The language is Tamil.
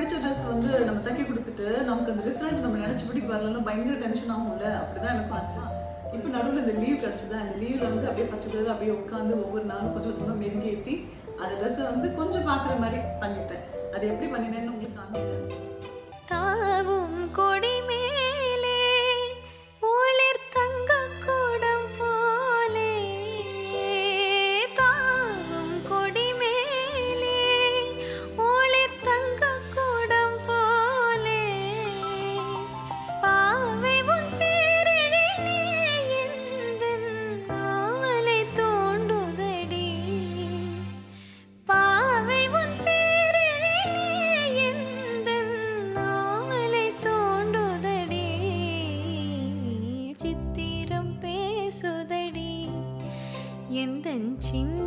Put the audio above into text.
பிடிச்ச ட்ரெஸ் வந்து நம்ம தைக்க கொடுத்துட்டு நமக்கு அந்த ரிசல்ட் நம்ம நினைச்சபடி வரலன்னா பயங்கர டென்ஷன் ஆகும்ல. அப்படிதான் எனக்கு ஆச்சு. இப்போ நடுவில் இந்த லீவ் கிடச்சிதான். இந்த லீவ்ல வந்து அப்படியே பர்டிகுலர் அப்படியே உட்காந்து ஒவ்வொரு நாளும் கொஞ்சம் கொஞ்சமாக மெருகேற்றி அந்த ட்ரெஸ்ஸை வந்து கொஞ்சம் பார்க்குற மாதிரி பண்ணிட்டேன். அது எப்படி பண்ணினேன்னு உங்களுக்கு காமிக்கிறேன். தாவும் கொடி மேலே ஒளிர் தங்க கூடம் போலே, தாவும் கொடி மேலே ஒளிர் தங்க கூடம் போலே, பாவை உன் பேரிலே எந்தன் நாவலை தோண்டுதடி, பாவை உன் பேரிலே எந்தன் நாவலை தோண்டுதடி, சித்திரம் பேசுதடி எந்தன் சின்ன